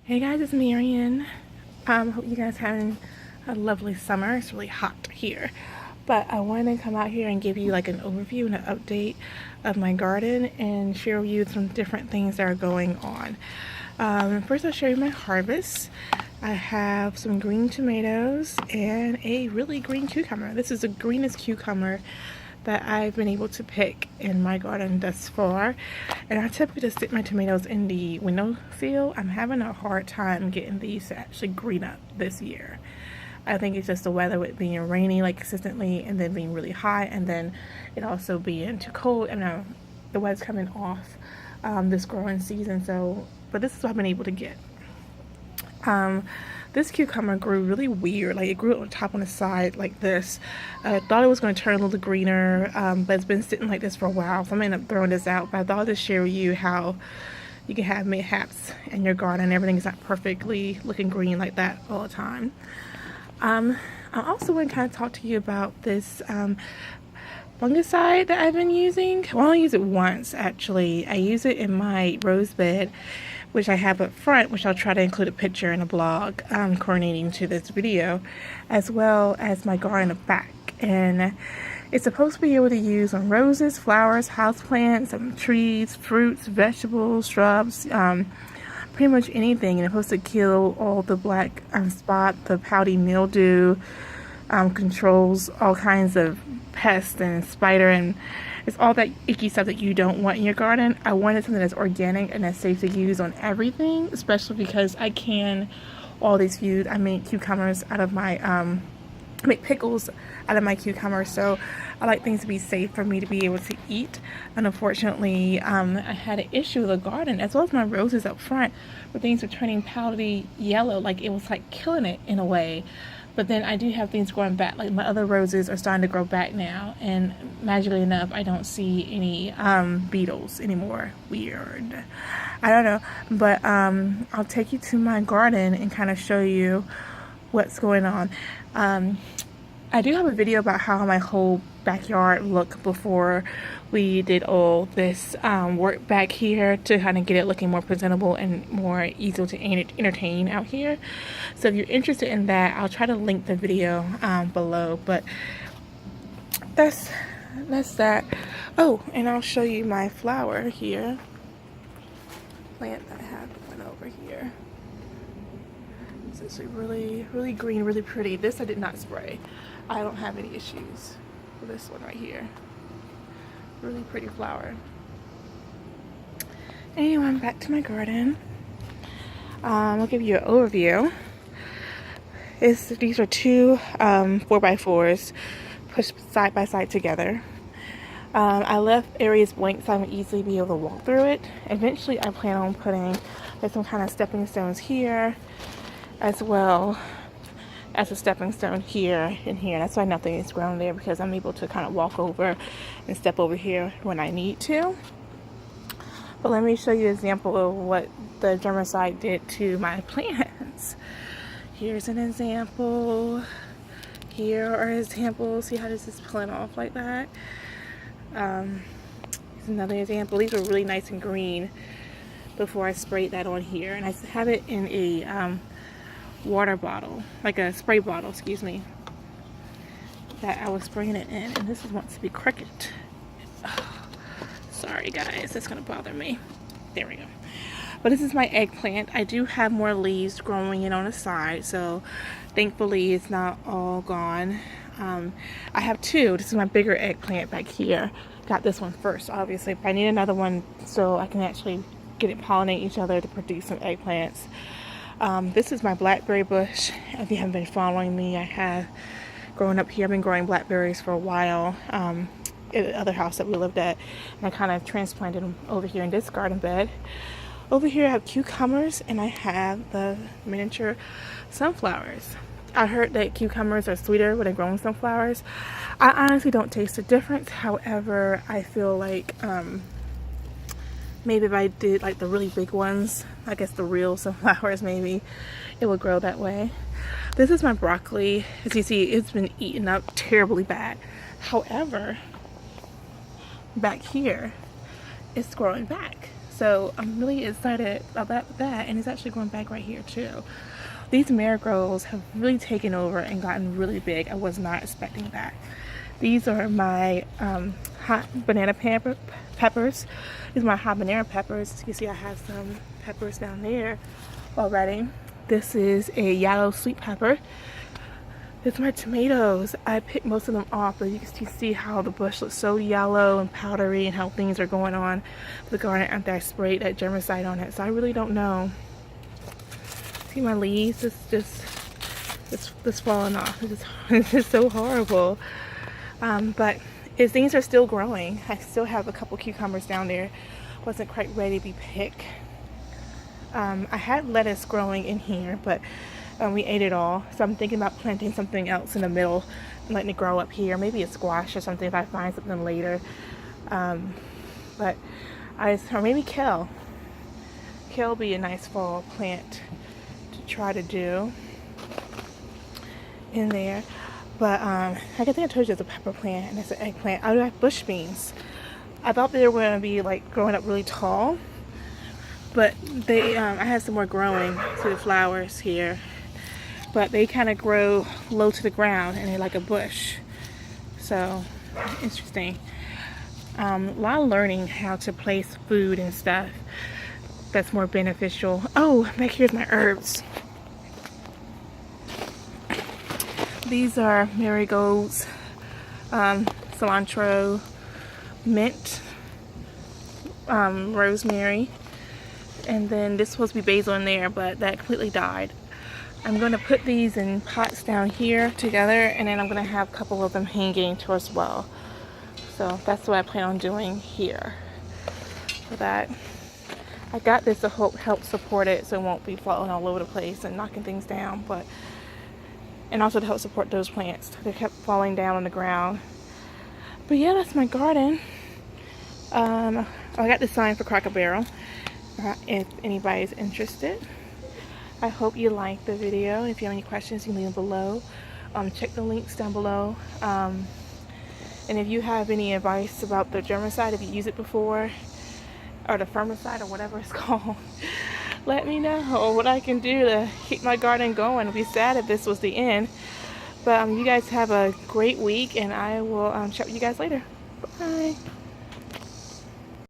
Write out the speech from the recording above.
Hey guys, it's Marion. Hope you guys having a lovely summer. It's really hot here, but I wanted to come out here and give you like an overview and an update of my garden and share with you some different things that are going on. First, I'll show you my harvest. I have some green tomatoes and a really green cucumber. This is the greenest cucumber that I've been able to pick in my garden thus far. And I typically just stick my tomatoes in the windowsill. I'm having a hard time getting these to actually green up this year. I think it's just the weather with being rainy like consistently and then being really hot and then it also being too cold. And the weather's coming off this growing season, but this is what I've been able to get. This cucumber grew really weird. Like it grew on top on the side like this. I thought it was going to turn a little greener, but it's been sitting like this for a while, so I'm going to end up throwing this out. But I thought I'd just share with you how you can have mishaps in your garden. Everything is not perfectly looking green like that all the time. I also want to kind of talk to you about this fungicide that I've been using. Well, I only use it once actually. I use it in my rose bed, which I have up front, which I'll try to include a picture in a blog coordinating to this video, as well as my garden in the back. And it's supposed to be able to use on roses, flowers, houseplants, trees, fruits, vegetables, shrubs, pretty much anything. And it's supposed to kill all the black spot, the pouty mildew, controls all kinds of pests and spider, and it's all that icky stuff that you don't want in your garden. I wanted something that's organic and that's safe to use on everything, especially because I can all these foods. I make cucumbers out of my make pickles out of my cucumbers, so I like things to be safe for me to be able to eat. And unfortunately, I had an issue with the garden as well as my roses up front, where things were turning powdery yellow, like it was like killing it in a way. But then I do have things growing back, like my other roses are starting to grow back now, and magically enough I don't see any beetles anymore. Weird, I don't know, but I'll take you to my garden and kind of show you what's going on. I do have a video about how my whole backyard looked before we did all this work back here to kind of get it looking more presentable and more easy to entertain out here. So if you're interested in that, I'll try to link the video below. But that's that. Oh, and I'll show you my flower here. Plant that I have one over here. It's really green, really pretty. This I did not spray. I don't have any issues with this one right here. Really pretty flower. Anyway, I'm back to my garden. I'll give you an overview. These are two 4x4s pushed side by side together. I left areas blank so I can easily be able to walk through it. Eventually I plan on putting some kind of stepping stones here, as well as a stepping stone here and here. That's why nothing is grown there, because I'm able to kind of walk over and step over here when I need to. But let me show you an example of what the germicide did to my plants. Here's an example. Here are examples. See how this is pulling off like that? Here's another example. These were really nice and green before I sprayed that on here. And I have it in a water bottle, like a spray bottle, excuse me, that I was spraying it in, and this wants to be crooked. Oh, sorry guys, that's gonna bother me. There we go. But this is my eggplant. I do have more leaves growing in on the side, so thankfully it's not all gone. I have two. This is my bigger eggplant back here. Got this one first, obviously, but I need another one so I can actually get it pollinate each other to produce some eggplants. This is my blackberry bush. If you haven't been following me, I have growing up here. I've been growing blackberries for a while at the other house that we lived at, and I kind of transplanted them over here in this garden bed. Over here I have cucumbers, and I have the miniature sunflowers. I heard that cucumbers are sweeter when they're grown sunflowers. I honestly don't taste the difference. However, I feel like maybe if I did like the really big ones, I guess the real sunflowers, maybe it would grow that way. This is my broccoli. As you see, it's been eaten up terribly bad. However, back here, it's growing back. So So I'm really excited about that, and it's actually growing back right here too. These marigolds have really taken over and gotten really big. I was not expecting that. These are my hot banana peppers. These are my habanero peppers. You can see I have some peppers down there already. This is a yellow sweet pepper. This is my tomatoes. I picked most of them off, but you can see how the bush looks so yellow and powdery and how things are going on the garden after I sprayed that germicide on it. So I really don't know. See my leaves? It's falling off. It's just so horrible. But things are still growing. I still have a couple cucumbers down there. Wasn't quite ready to be picked. I had lettuce growing in here, but we ate it all. So I'm thinking about planting something else in the middle and letting it grow up here. Maybe a squash or something if I find something later. Or maybe kale. Kale would be a nice fall plant to try to do in there. But I think I told you it's a pepper plant and it's an eggplant. I have bush beans. I thought they were going to be like growing up really tall, but they I had some more growing to the flowers here, but they kind of grow low to the ground and they're like a bush. So interesting. A lot of learning how to place food and stuff that's more beneficial. Oh, back here's my herbs. These are marigolds, cilantro, mint, rosemary, and then this was supposed to be basil in there, but that completely died. I'm going to put these in pots down here together, and then I'm going to have a couple of them hanging towards well. So that's what I plan on doing here. For that, I got this to help support it so it won't be falling all over the place and knocking things down, and also to help support those plants. They kept falling down on the ground. But yeah, that's my garden. I got the sign for Cracker Barrel if anybody's interested. I hope you liked the video. If you have any questions, you can leave them below. Check the links down below. And if you have any advice about the germicide, if you used it before, or the fungicide or whatever it's called, let me know what I can do to keep my garden going. I'd be sad if this was the end. But you guys have a great week, and I will chat with you guys later. Bye.